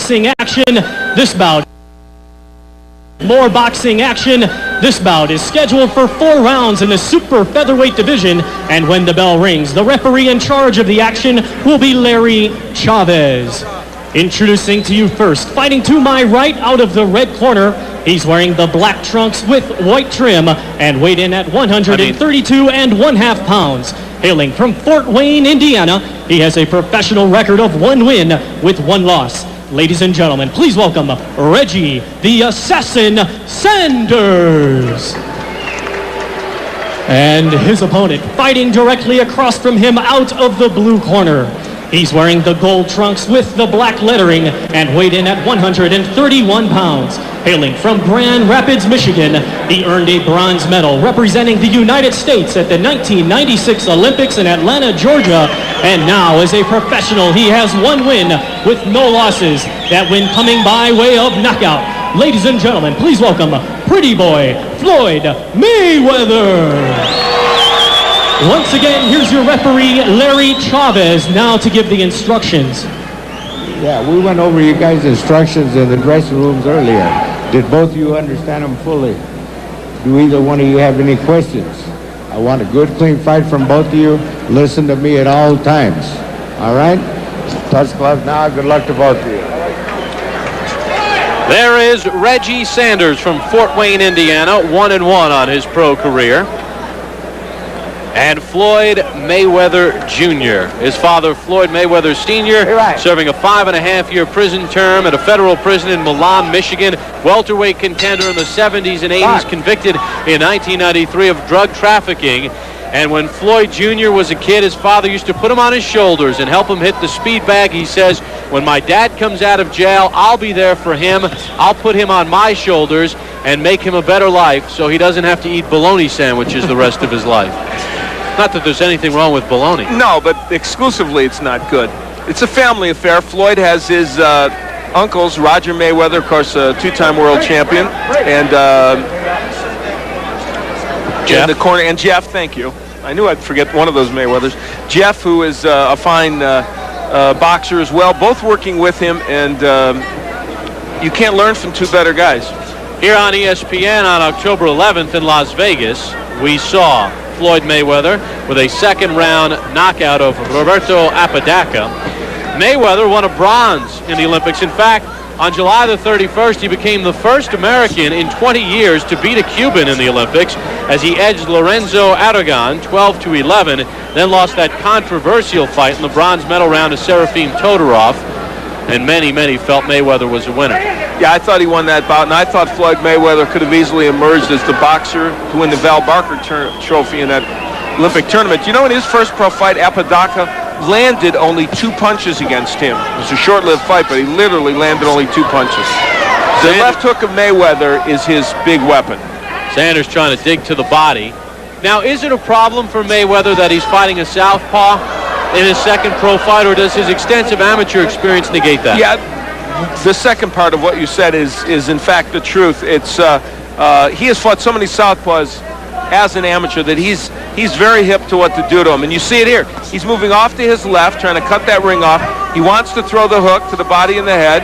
boxing action. This bout. More boxing action. This bout is scheduled for 4 rounds in the super featherweight division, and when the bell rings, the referee in charge of the action will be Larry Chavez. Introducing to you first, fighting to my right out of the red corner, he's wearing the black trunks with white trim and weighed in at 132.5 pounds. Hailing from Fort Wayne, Indiana, he has a professional record of 1 win with 1 loss. Ladies and gentlemen, please welcome Reggie the Assassin Sanders. And his opponent fighting directly across from him out of the blue corner. He's wearing the gold trunks with the black lettering and weighed in at 131 pounds. Hailing from Grand Rapids, Michigan, he earned a bronze medal representing the United States at the 1996 Olympics in Atlanta, Georgia. And now, as a professional, he has 1 win with no losses. That win coming by way of knockout. Ladies and gentlemen, please welcome Pretty Boy Floyd Mayweather. Once again, here's your referee, Larry Chavez, now to give the instructions. Yeah, we went over you guys' instructions in the dressing rooms earlier. Did both of you understand them fully? Do either one of you have any questions? I want a good, clean fight from both of you. Listen to me at all times. All right? Touch gloves now. Good luck to both of you. There is Reggie Sanders from Fort Wayne, Indiana, 1-1 on his pro career. And Floyd Mayweather Jr. His father, Floyd Mayweather Sr., serving a 5.5-year prison term at a federal prison in Milan, Michigan. Welterweight contender in the 70s and 80s, convicted in 1993 of drug trafficking. And when Floyd Jr. was a kid, his father used to put him on his shoulders and help him hit the speed bag. He says, when my dad comes out of jail, I'll be there for him. I'll put him on my shoulders and make him a better life so he doesn't have to eat bologna sandwiches the rest of his life. Not that there's anything wrong with bologna. No, but exclusively it's not good. It's a family affair. Floyd has his uncles, Roger Mayweather, of course, a 2-time world champion, and Jeff. in the corner, and Jeff, thank you. I knew I'd forget one of those Mayweathers. Jeff, who is a fine boxer as well, both working with him, and you can't learn from 2 better guys. Here on ESPN on October 11th in Las Vegas, we saw Floyd Mayweather with a 2nd-round knockout of Roberto Apodaca. Mayweather won a bronze in the Olympics. In fact, on July the 31st, he became the first American in 20 years to beat a Cuban in the Olympics as he edged Lorenzo Aragon 12-11, then lost that controversial fight in the bronze medal round to Serafim Todorov, and many felt Mayweather was a winner. Yeah, I thought he won that bout, and I thought Floyd Mayweather could have easily emerged as the boxer to win the Val Barker trophy in that Olympic tournament. You know, in his first pro fight, Apodaca landed only 2 punches against him. It was a short-lived fight, but he literally landed only 2 punches. The left hook of Mayweather is his big weapon. Sanders trying to dig to the body. Now, is it a problem for Mayweather that he's fighting a southpaw in his 2nd pro fight, or does his extensive amateur experience negate that? Yeah, the second part of what you said is in fact the truth. It's he has fought so many southpaws as an amateur that he's very hip to what to do to him, and you see it here. He's moving off to his left, trying to cut that ring off. He wants to throw the hook to the body and the head.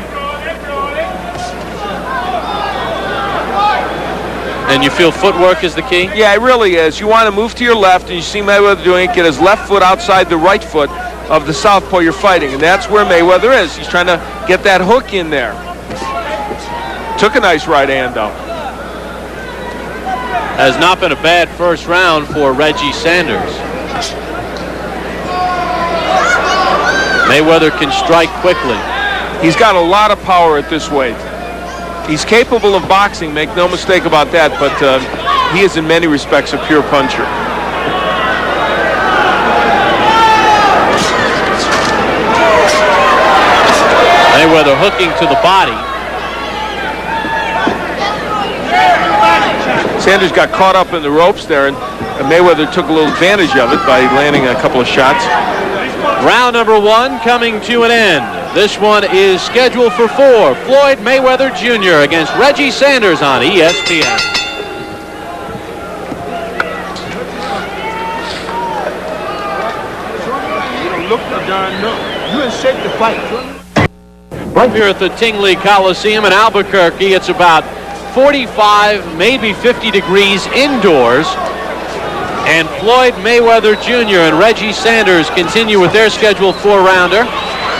And you feel footwork is the key? Yeah, it really is. You want to move to your left, and you see Mayweather doing it, get his left foot outside the right foot of the southpaw you're fighting, and that's where Mayweather is. He's trying to get that hook in there. Took a nice right hand, though. Has not been a bad first round for Reggie Sanders. Mayweather can strike quickly. He's got a lot of power at this weight. He's capable of boxing, make no mistake about that, but he is in many respects a pure puncher. Mayweather hooking to the body. Sanders got caught up in the ropes there, and Mayweather took a little advantage of it by landing a couple of shots. Round number 1 coming to an end. This one is scheduled for 4. Floyd Mayweather Jr. against Reggie Sanders on ESPN. You look darn no. You in shape to fight. Here at the Tingley Coliseum in Albuquerque, it's about 45, maybe 50 degrees indoors. And Floyd Mayweather Jr. and Reggie Sanders continue with their scheduled 4-rounder.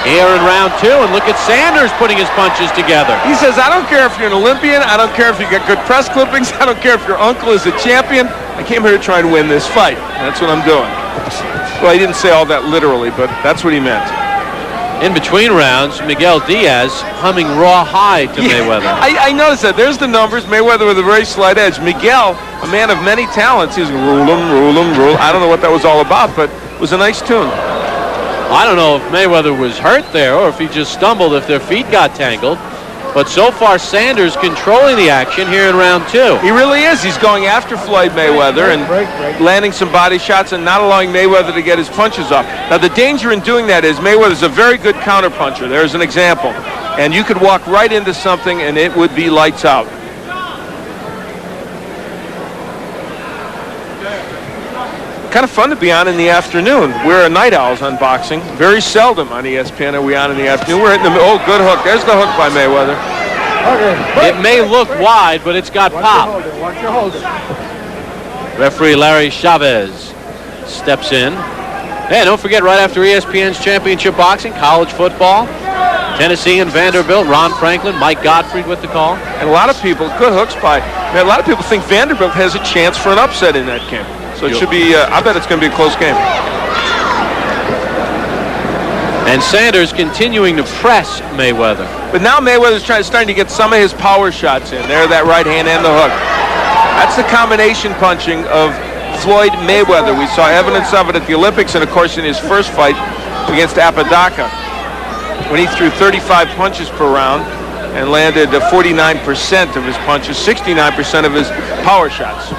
Here in round 2, and look at Sanders putting his punches together. He says, I don't care if you're an Olympian, I don't care if you got good press clippings, I don't care if your uncle is a champion. I came here to try and win this fight. That's what I'm doing. Well, he didn't say all that literally, but that's what he meant. In between rounds, Miguel Diaz humming raw high to Mayweather. I noticed that. There's the numbers. Mayweather with a very slight edge. Miguel, a man of many talents, he's rule him, rule him, rule. I don't know what that was all about, but it was a nice tune. I don't know if Mayweather was hurt there or if he just stumbled, if their feet got tangled. But so far, Sanders controlling the action here in round 2. He really is. He's going after Floyd Mayweather and landing some body shots and not allowing Mayweather to get his punches off. Now, the danger in doing that is Mayweather's a very good counterpuncher. There's an example. And you could walk right into something and it would be lights out. Kind of fun to be on in the afternoon. We're night owls on boxing. Very seldom on ESPN are we on in the afternoon. We're hitting the oh, good hook. There's the hook by Mayweather. It may look wide, but it's got pop. Referee Larry Chavez steps in. Hey, don't forget, right after ESPN's championship boxing, college football, Tennessee and Vanderbilt, Ron Franklin, Mike Gottfried with the call. And a lot of people, good hooks by, man, a lot of people think Vanderbilt has a chance for an upset in that game. So it should be, I bet it's going to be a close game. And Sanders continuing to press Mayweather. But now Mayweather's starting to get some of his power shots in. There, that right hand and the hook. That's the combination punching of Floyd Mayweather. We saw evidence of it at the Olympics and, of course, in his first fight against Apodaca, when he threw 35 punches per round and landed 49% of his punches, 69% of his power shots.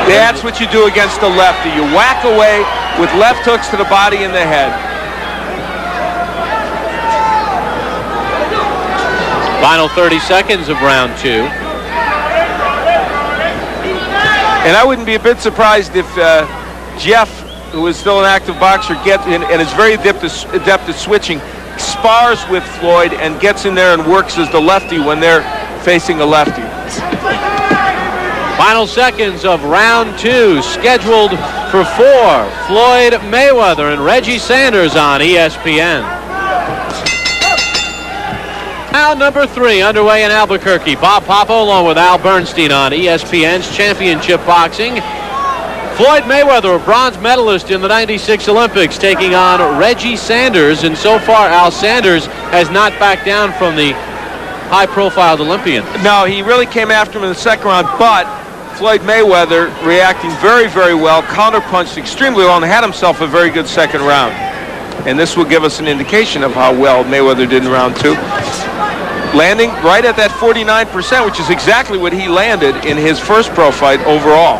That's what you do against the lefty. You whack away with left hooks to the body and the head. Final 30 seconds of round 2. And I wouldn't be a bit surprised if Jeff, who is still an active boxer, gets in and is very adept at switching, spars with Floyd and gets in there and works as the lefty when they're facing a lefty. Final seconds of round 2, scheduled for 4. Floyd Mayweather and Reggie Sanders on ESPN. Round number 3 underway in Albuquerque. Bob Papo along with Al Bernstein on ESPN's Championship Boxing. Floyd Mayweather, a bronze medalist in the '96 Olympics, taking on Reggie Sanders. And so far, Al Sanders has not backed down from the high-profile Olympian. No, he really came after him in the second round, but Floyd Mayweather reacting very, very well, counterpunched extremely well, and had himself a very good second round. And this will give us an indication of how well Mayweather did in round 2. Landing right at that 49%, which is exactly what he landed in his first pro fight overall.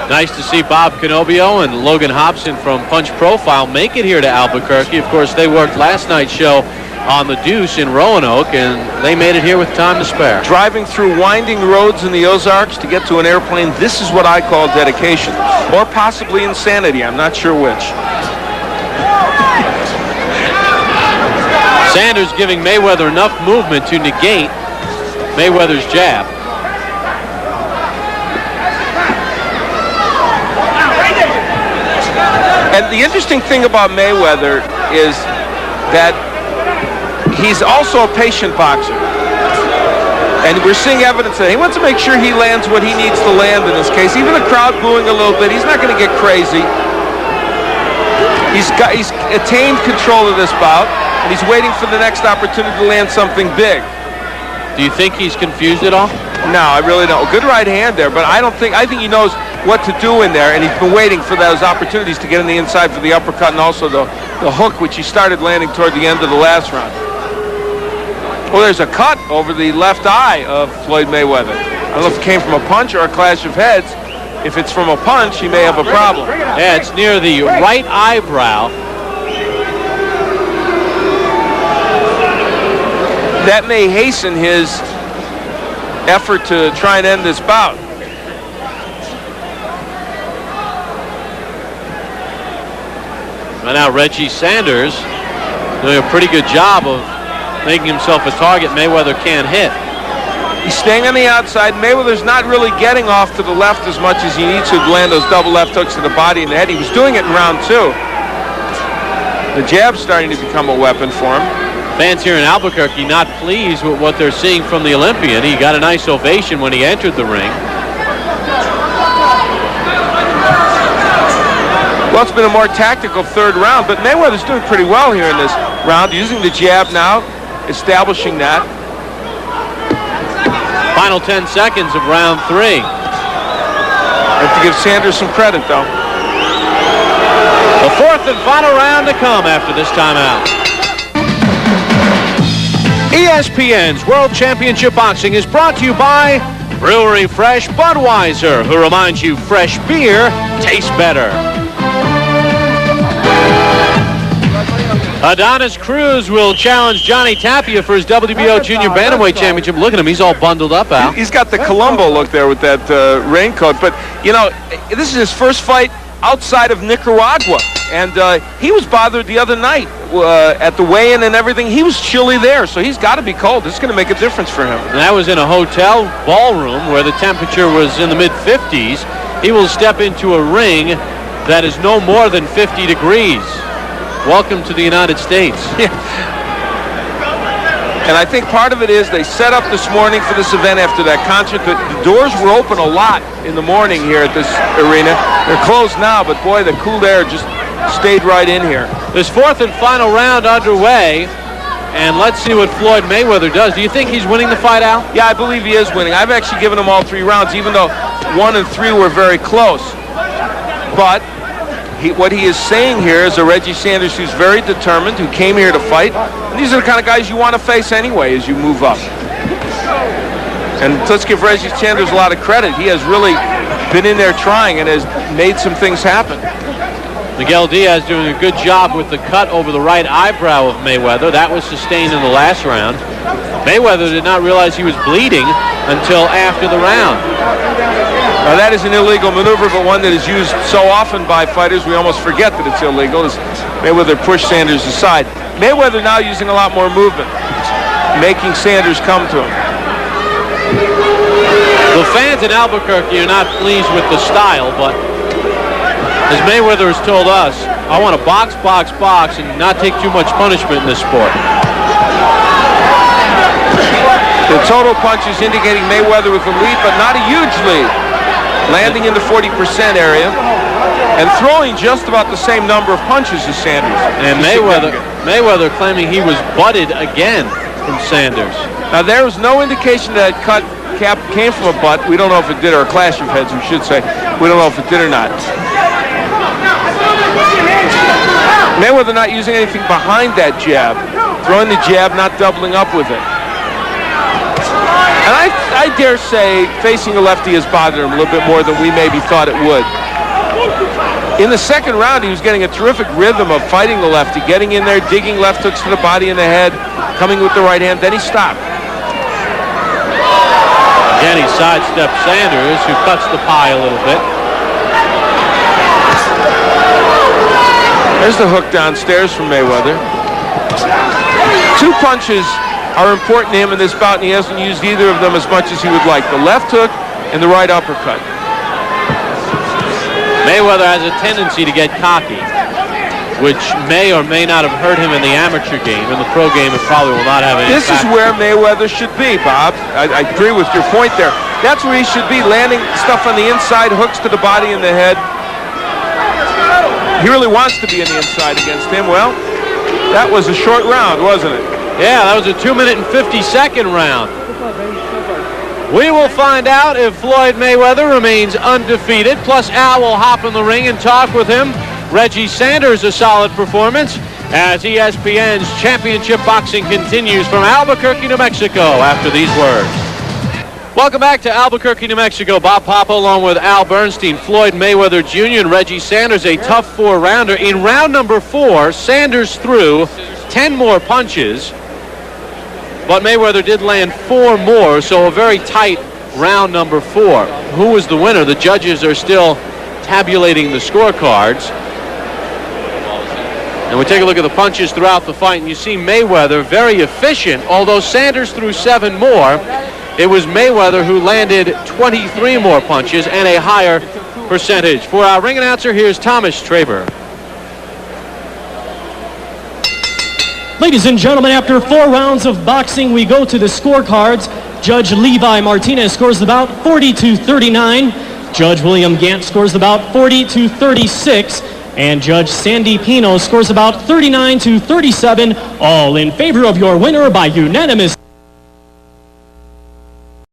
Nice to see Bob Canobio and Logan Hobson from Punch Profile make it here to Albuquerque. Of course, they worked last night's show on the Deuce in Roanoke, and they made it here with time to spare. Driving through winding roads in the Ozarks to get to an airplane, this is what I call dedication, or possibly insanity. I'm not sure which. Sanders giving Mayweather enough movement to negate Mayweather's jab. And the interesting thing about Mayweather is that he's also a patient boxer. And we're seeing evidence that he wants to make sure he lands what he needs to land in this case. Even the crowd booing a little bit, he's not going to get crazy. He's attained control of this bout, and he's waiting for the next opportunity to land something big. Do you think he's confused at all? No, I really don't. Good right hand there, but I think he knows what to do in there, and he's been waiting for those opportunities to get in the inside for the uppercut and also the hook, which he started landing toward the end of the last round. Well, there's a cut over the left eye of Floyd Mayweather. I don't know if it came from a punch or a clash of heads. If it's from a punch, he may have a problem. Yeah, it's near the right eyebrow. That may hasten his effort to try and end this bout. And now Reggie Sanders doing a pretty good job of making himself a target Mayweather can't hit. He's staying on the outside. Mayweather's not really getting off to the left as much as he needs to land those double left hooks to the body and the head. He was doing it in round 2. The jab's starting to become a weapon for him. Fans here in Albuquerque not pleased with what they're seeing from the Olympian. He got a nice ovation when he entered the ring. Well, it's been a more tactical third round, but Mayweather's doing pretty well here in this round, using the jab now, establishing that. Final 10 seconds of round 3. Have to give Sanders some credit, though. The fourth and final round to come after this timeout. ESPN's World Championship Boxing is brought to you by Brewery Fresh Budweiser, who reminds you fresh beer tastes better. Adonis Cruz will challenge Johnny Tapia for his WBO Junior Bantamweight Championship. Look at him. He's all bundled up, Al. He's got the Columbo look there with that raincoat. But, you know, this is his first fight outside of Nicaragua. And he was bothered the other night at the weigh-in and everything. He was chilly there, so he's got to be cold. This is going to make a difference for him. And that was in a hotel ballroom where the temperature was in the mid-50s. He will step into a ring that is no more than 50 degrees. Welcome to the United States. Yeah. And I think part of it is they set up this morning for this event after that concert. The doors were open a lot in the morning here at this arena. They're closed now, but boy, the cool air just stayed right in here. This fourth and final round underway, and let's see what Floyd Mayweather does. Do you think he's winning the fight, Al? Yeah, I believe he is winning. I've actually given him all 3 rounds, even though 1 and 3 were very close. But what he is saying here is a Reggie Sanders who's very determined, who came here to fight. And these are the kind of guys you want to face anyway as you move up. And let's give Reggie Sanders a lot of credit. He has really been in there trying and has made some things happen. Miguel Diaz doing a good job with the cut over the right eyebrow of Mayweather. That was sustained in the last round. Mayweather did not realize he was bleeding until after the round. Now that is an illegal maneuver, but one that is used so often by fighters we almost forget that it's illegal, as Mayweather pushed Sanders aside. Mayweather now using a lot more movement, making Sanders come to him. The fans in Albuquerque are not pleased with the style, but as Mayweather has told us, I want to box, box, box, and not take too much punishment in this sport. The total punches indicating Mayweather with a lead, but not a huge lead. Landing in the 40% area and throwing just about the same number of punches as Sanders. And Mayweather claiming he was butted again from Sanders. Now there was no indication that cut cap came from a butt. We don't know if it did, or a clash of heads, we should say. We don't know if it did or not. Mayweather not using anything behind that jab. Throwing the jab, not doubling up with it. And I dare say facing a lefty has bothered him a little bit more than we maybe thought it would. In the second round, he was getting a terrific rhythm of fighting the lefty, getting in there, digging left hooks to the body and the head, coming with the right hand, then he stopped. Again, he sidestepped Sanders, who cuts the pie a little bit. There's the hook downstairs from Mayweather. 2 punches are important to him in this bout, and he hasn't used either of them as much as he would like. The left hook and the right uppercut. Mayweather has a tendency to get cocky, which may or may not have hurt him in the amateur game. In the pro game, it probably will not have any This is where Mayweather should be, Bob. I agree with your point there. That's where he should be, landing stuff on the inside, hooks to the body and the head. He really wants to be on the inside against him. Well, that was a short round, wasn't it? Yeah, that was a 2-minute and 50-second round. We will find out if Floyd Mayweather remains undefeated. Plus, Al will hop in the ring and talk with him. Reggie Sanders, a solid performance as ESPN's Championship Boxing continues from Albuquerque, New Mexico after these words. Welcome back to Albuquerque, New Mexico. Bob Papa along with Al Bernstein, Floyd Mayweather Jr. and Reggie Sanders, a tough 4-rounder. In round number 4, Sanders threw 10 more punches, but Mayweather did land 4 more, so a very tight round number 4. Who was the winner? The judges are still tabulating the scorecards. And we take a look at the punches throughout the fight, and you see Mayweather very efficient. Although Sanders threw 7 more, it was Mayweather who landed 23 more punches and a higher percentage. For our ring announcer, here's Thomas Traber. Ladies and gentlemen, after 4 rounds of boxing, we go to the scorecards. Judge Levi Martinez scores the bout 40-39. Judge William Gantt scores the bout 40-36. And Judge Sandy Pino scores about 39-37, all in favor of your winner by unanimous